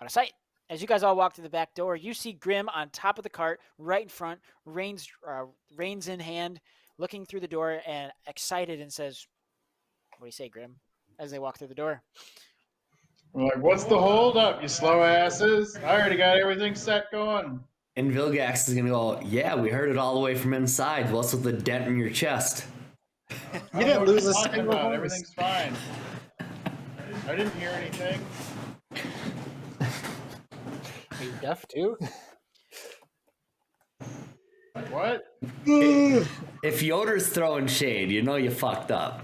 out of sight. As you guys all walk through the back door, you see Grim on top of the cart, right in front, reins in hand, looking through the door and excited, and says, "What do you say, Grim?" As they walk through the door. We're like, what's the hold up, you slow asses? I already got everything set going. And Vilgax is gonna go, yeah, we heard it all the way from inside. What's with the dent in your chest? You didn't lose a single one. Everything's fine. I didn't hear anything. Are you deaf too? What? If Yoder's throwing shade, you know you fucked up.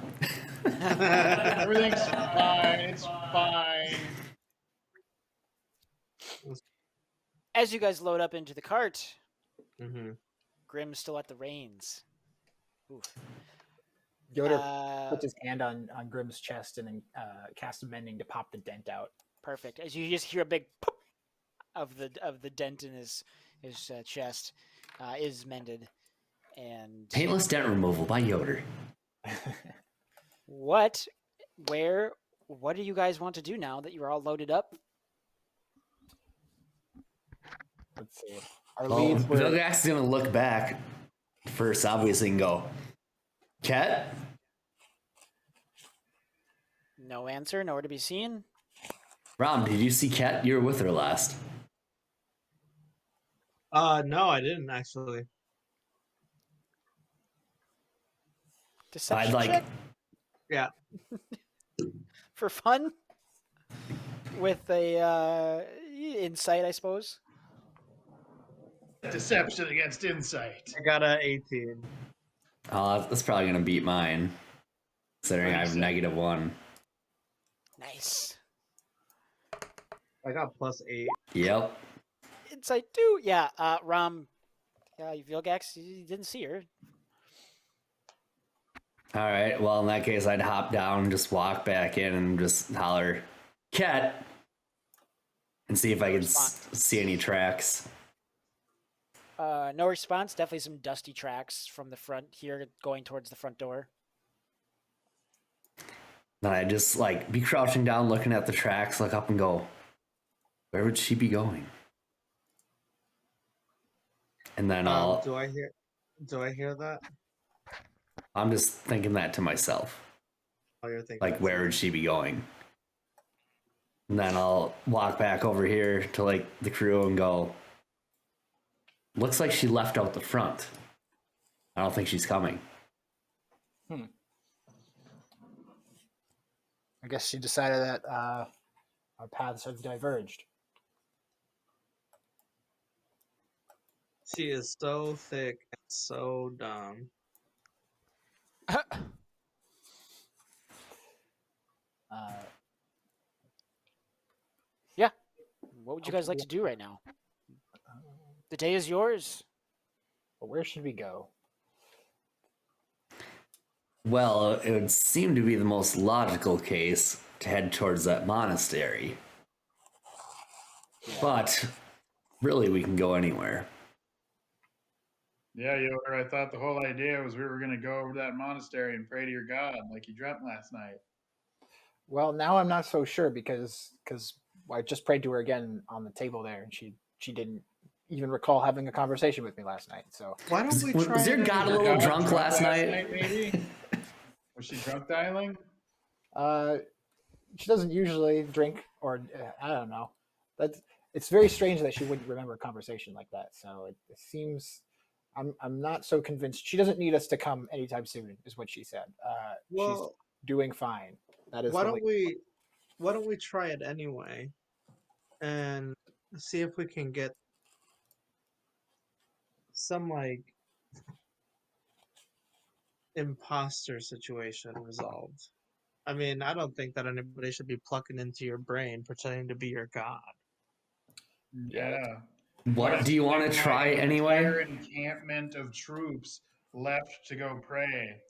Everything's fine. It's fine. As you guys load up into the cart, Grim's still at the reins. Oof. Yoder puts his hand on Grim's chest and then casts a mending to pop the dent out. Perfect. As you just hear a big pop of the dent in his chest is mended. And Painless dent removal by Yoder. what do you guys want to do now that you're all loaded up? Let's see. Our leads were... Vilgax is gonna look back first, obviously, and go, Ket? No answer, nowhere to be seen. Rom, did you see Ket? You were with her last. No, I didn't actually. Deception I'd like... check? Yeah. For fun? With a insight, I suppose. Deception against insight. I got a 18. Oh, that's probably gonna beat mine, considering I have -1. Nice. I got +8. Yep. Insight 2. Yeah, Rom, Vilgax, you didn't see her. All right. Well, in that case, I'd hop down, just walk back in, and just holler, Ket, and see if I can see any tracks. No response. Definitely some dusty tracks from the front here going towards the front door. Then I just be crouching down, looking at the tracks, look up and go, where would she be going? And then Do I hear that? I'm just thinking that to myself. Oh, you're thinking Where would she be going? And then I'll walk back over here to the crew and go, looks like she left out the front. I don't think she's coming. I guess she decided that our paths have diverged. She is so thick and so dumb. Yeah. What would you guys like to do right now? The day is yours. But where should we go? Well, it would seem to be the most logical case to head towards that monastery. Yeah. But really, we can go anywhere. Yeah, Yoder, I thought the whole idea was we were going to go over to that monastery and pray to your god like you dreamt last night. Well, now I'm not so sure because I just prayed to her again on the table there, and she didn't even recall having a conversation with me last night. So Why don't we Was try your it god a Your little anyway? god drunk drunk last last night? night, maybe? Was she drunk dialing? uh, she doesn't usually drink, or I don't know. That's it's very strange that she wouldn't remember a conversation like that. So it seems I'm not so convinced. She doesn't need us to come anytime soon, is what she said. She's Well, doing fine. That is why the don't late. we why don't we try it anyway and see if we can get some like imposter situation resolved. I mean, I don't think that anybody should be plucking into your brain pretending to be your god. Yeah, that's Yeah. What What if do you want to my try anyway? entire encampment of troops left to go pray?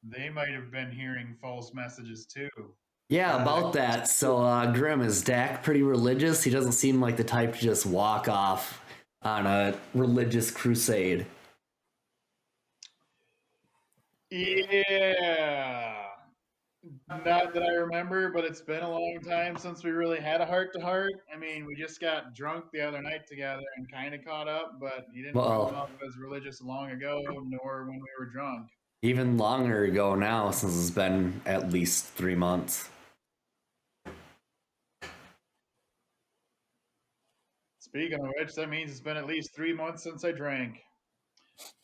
They might have been hearing false messages too. Yeah, Uh, about that. So, Grim, is Dak pretty religious? He doesn't seem like the type to just walk off on a religious crusade. Yeah. Not that I remember, but it's been a long time since we really had a heart to heart. I mean, we just got drunk the other night together and kind of caught up, but he didn't come Well, off as religious long ago, nor when we were drunk. even longer ago now, since it's been at least 3 months. Speaking of which, that means it's been at least 3 months since I drank.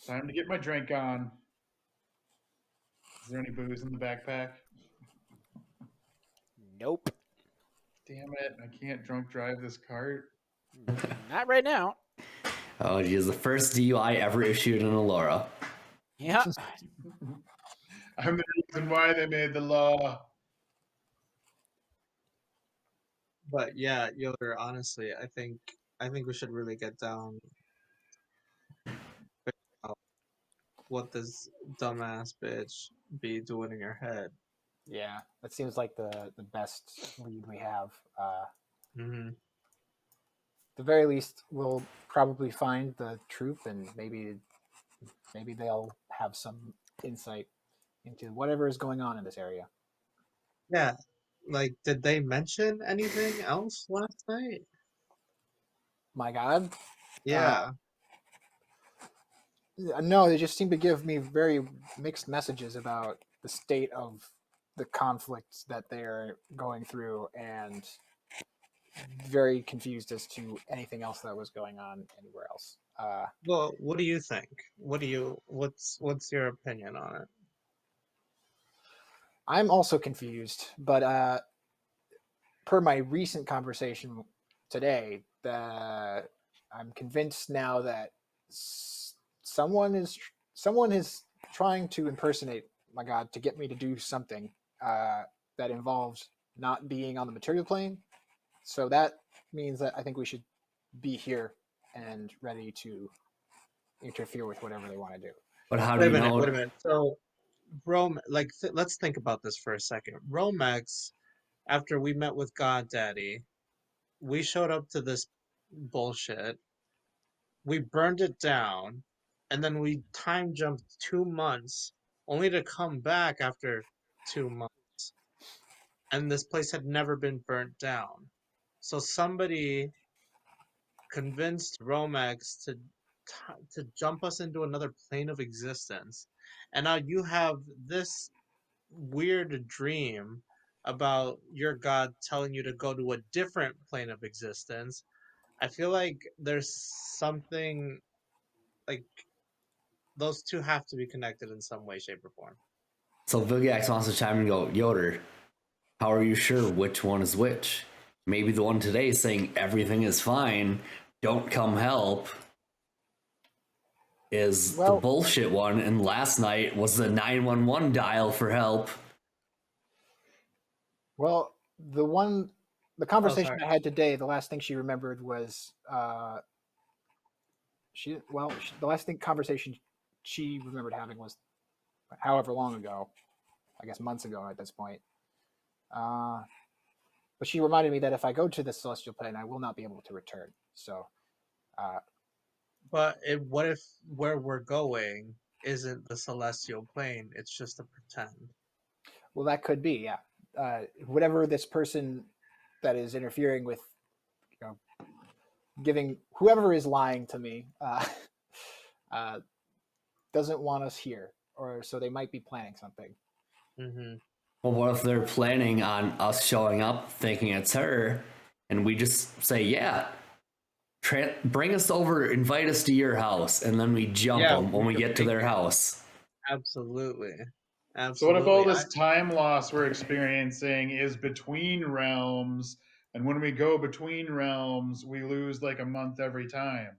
Time to get my drink on. Is there any booze in the backpack? Nope. Damn it, I can't drunk drive this cart. Not right now. Oh, geez, the first DUI ever issued in Elora. Yeah. I'm the reason why they made the law. but yeah, Yoder, honestly, I think we should really get down out what this dumbass bitch be doing in your head. yeah. That seems like the best lead we have. Mm-hmm. The very least, we'll probably find the truth, and maybe they'll have some insight into whatever is going on in this area. Yeah, like, did they mention anything else last night? My God, Yeah. no, they just seem to give me very mixed messages about the state of the conflicts that they're going through, and very confused as to anything else that was going on anywhere else. Well, what do you think? What's your opinion on it? I'm also confused, but per my recent conversation today, I'm convinced now that someone is trying to impersonate my God to get me to do something that involves not being on the material plane. So that means that I think we should be here and ready to interfere with whatever they want to do. But how do Wait a you minute, wait a know? minute. So, let's think about this for a second. Romex, after we met with God Daddy, we showed up to this bullshit. We burned it down, and then we time jumped 2 months, only to come back after 2 months, and this place had never been burnt down. So somebody convinced Romex to jump us into another plane of existence, and now you have this weird dream about your god telling you to go to a different plane of existence. I feel like there's something like those two have to be connected in some way, shape, or form. So Vilgax wants to chime in and go, Yoder, how are you sure which one is which? Maybe the one today saying everything is fine, don't come help, is the Well, bullshit one, and last night was the 911 dial for help. well, the Oh, conversation sorry. I had today, the last thing she remembered was the last thing conversation she remembered having was however long ago, I guess months ago at this point. Uh, but she reminded me that if I go to the celestial plane, I will not be able to return. So uh, But what if where we're going isn't the celestial plane? It's just a pretend. Well, that could be, yeah. Whatever this person that is interfering with, you know, giving whoever is lying to me uh, doesn't want us here, or so they might be planning something. Mm-hmm. Well, what if they're planning on us showing up thinking it's her, and we just say, yeah, bring us over, invite us to your house, and then we jump Yeah, them when we get to their house? absolutely. So what if all Absolutely. this time loss we're experiencing is between realms, and when we go between realms, we lose like a month every time?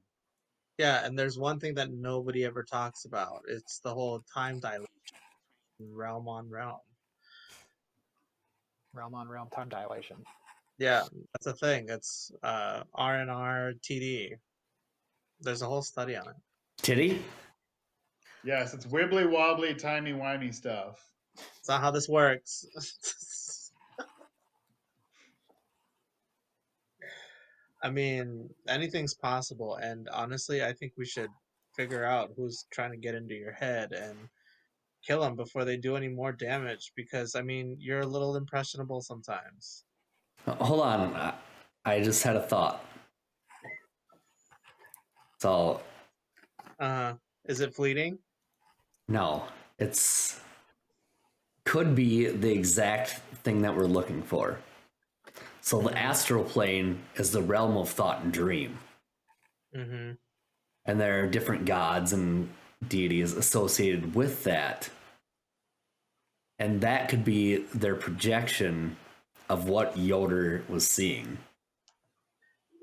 Yeah, and there's one thing that nobody ever talks about. It's the whole time dilation, realm on realm. Realm on realm time dilation. Yeah, that's a thing. It's R&R TD. There's a whole study on it. Titty? Yes, it's wibbly wobbly, timey wimey stuff. It's not how this works. I mean, anything's possible, and honestly, I think we should figure out who's trying to get into your head and kill them before they do any more damage. Because I mean, you're a little impressionable sometimes. Hold on. I just had a thought. So, Is it fleeting? no, it's could be the exact thing that we're looking for. So the astral plane is the realm of thought and dream. Mm-hmm. And there are different gods and deities associated with that. And that could be their projection of what Yoder was seeing.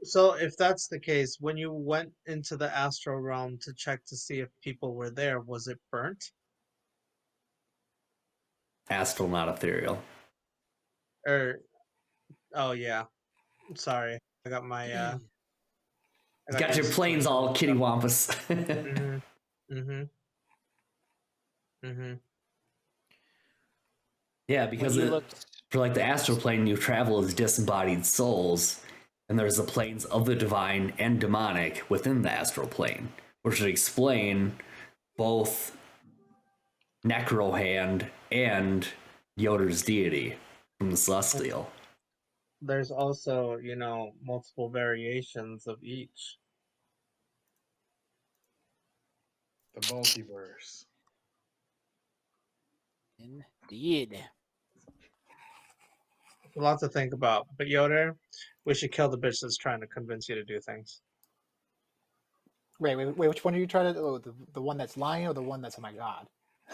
So, if that's the case, when you went into the astral realm to check to see if people were there, was it burnt? Astral, not ethereal. Or, oh yeah, sorry, I got my I Got your these planes all kitty wampus. Mm-hmm. Mm-hmm. Mm-hmm. Yeah, When because you looked, for like the astral plane, you travel as disembodied souls, and there's the planes of the divine and demonic within the astral plane, which would explain both Necrohand and Yoder's deity from the celestial. There's also, multiple variations of each. The multiverse. indeed. A lot to think about. But Yoder, we should kill the bitch that's trying to convince you to do things. Wait, which one are you trying to? Oh, the one that's lying or the one that's, oh my god?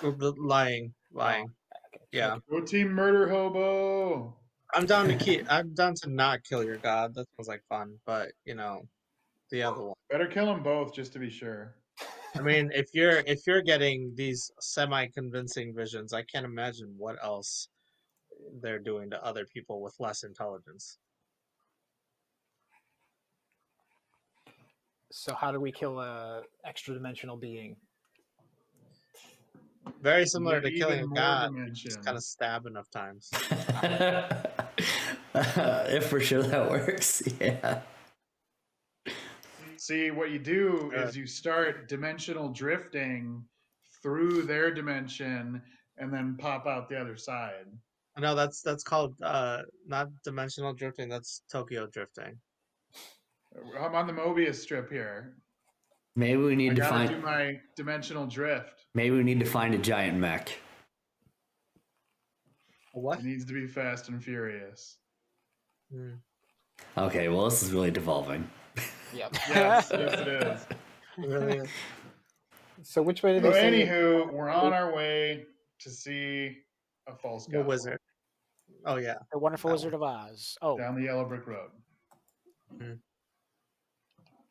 Lying. Oh, okay. Yeah. Go team murder hobo. I'm down to not kill your god. That sounds like fun, but the other one. Better kill them both just to be sure. I mean, if you're getting these semi-convincing visions, I can't imagine what else they're doing to other people with less intelligence. So how do we kill a extra dimensional being? Very similar Get to killing even a more god. dimensions. Just kind of stab enough times. If for sure that works, yeah. See, what you do is you start dimensional drifting through their dimension and then pop out the other side. No, that's called not dimensional drifting. That's Tokyo drifting. I'm on the Mobius strip here. Maybe we I need to gotta do find. my dimensional drift. Maybe we need to find a giant mech. What? It needs to be fast and furious. Okay, well, this is really devolving. Yep. Yes, it is. It really is. So which way did So, they say? anywho, we're on our way to see a false The god wizard. Oh yeah. The Wonderful That Wizard of Oz. Oh, down the yellow brick road.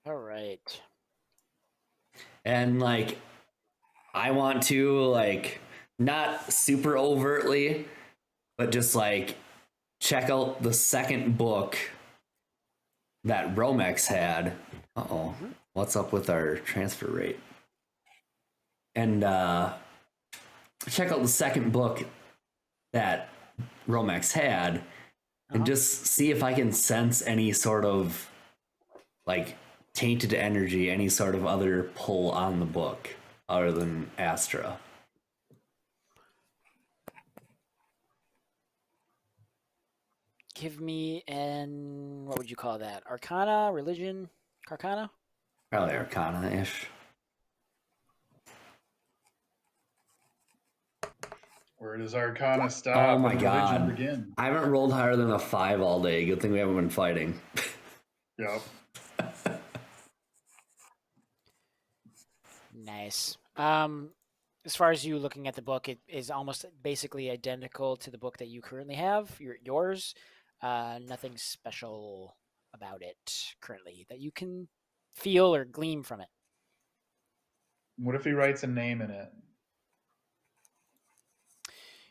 all right. And, like, I want to, like, not super overtly, but just, like, check out the second book that Romex had. Uh-oh. What's up with our transfer rate? And check out the second book that Romex had and just see if I can sense any sort of, like, tainted energy, any sort of other pull on the book other than Astra. Give me an, what would you call that? Arcana, religion, Carcana? Probably Arcana-ish. Where does Arcana stop Oh my and religion god. begin? I haven't rolled higher than a 5 all day. Good thing we haven't been fighting. Yep. Nice. As far as you looking at the book, it is almost basically identical to the book that you currently have, yours. Nothing special about it currently that you can feel or glean from it. What if he writes a name in it?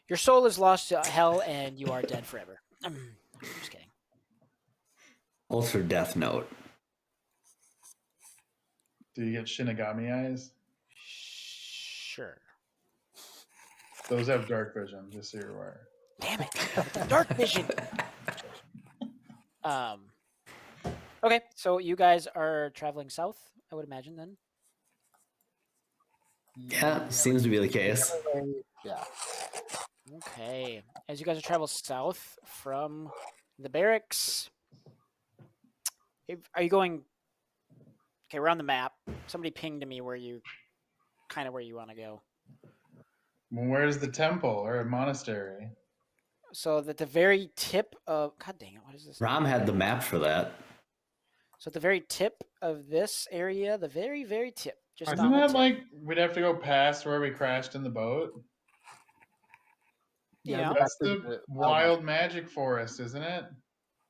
Your soul is lost to hell and you are dead forever. Just kidding. Both for Death Note. Do you get Shinigami eyes? Sure. Those have dark vision, just so you're aware. Damn it. The dark vision. Okay, so you guys are traveling south, I would imagine then. Yeah, seems to be the case. Yeah. Okay. As you guys travel south from the barracks, are you going? Okay, we're on the map. Somebody pinged to me where you want to go. Well, where's the temple or a monastery? So at the very tip of, God dang it, what is this? Rom had the map for that. So at the very tip of this area, the very, very tip, just Isn't on the that tip. like we'd have to go past where we crashed in the boat? Yeah. That's the wild magic forest, isn't it?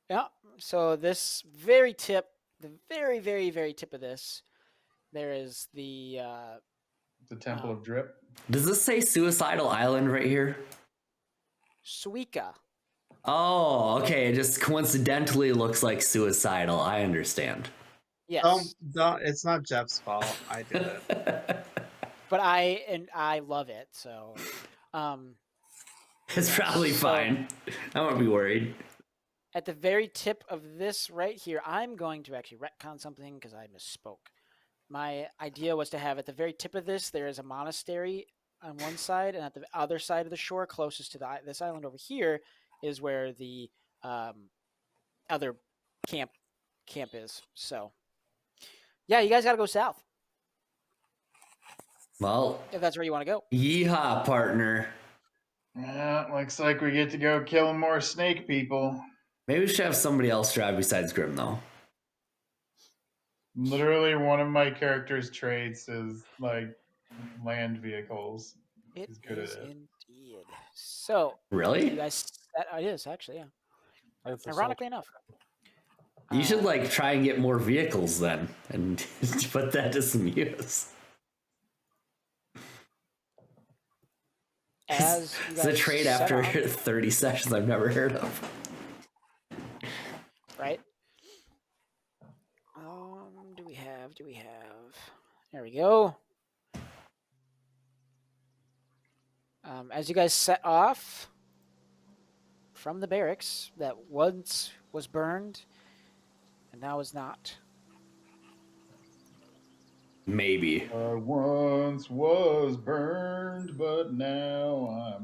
Yeah. So this very tip, the very, very, very tip of this, there is the Temple of Drip. Does this say Suicidal Island right here? Suika. Oh, okay. It just coincidentally looks like Suicidal. I understand. Yes. Don't, it's not Jeff's fault. I did it. But I love it, so It's probably fine. I won't be worried. at the very tip of this right here, I'm going to actually retcon something because I misspoke. My idea was to have at the very tip of this, there is a monastery on one side, and at the other side of the shore, closest to this island over here, is where the other camp is. So, yeah, you guys got to go south. Well, if that's where you want to go. Yeehaw, partner. Yeah, looks like we get to go killing more snake people. Maybe we should have somebody else drive besides Grim, though. Literally, one of my character's traits is like land vehicles. It He's good is at it. indeed. So, Really? you guys, it is actually, yeah. That's Ironically enough. You should like try and get more vehicles then, and put that to some use. As you It's a guys trade set after off, 30 sessions I've never heard of. right? Do we have? There we go. As you guys set off from the barracks that once was burned and now is not. Maybe. I once was burned, but now I'm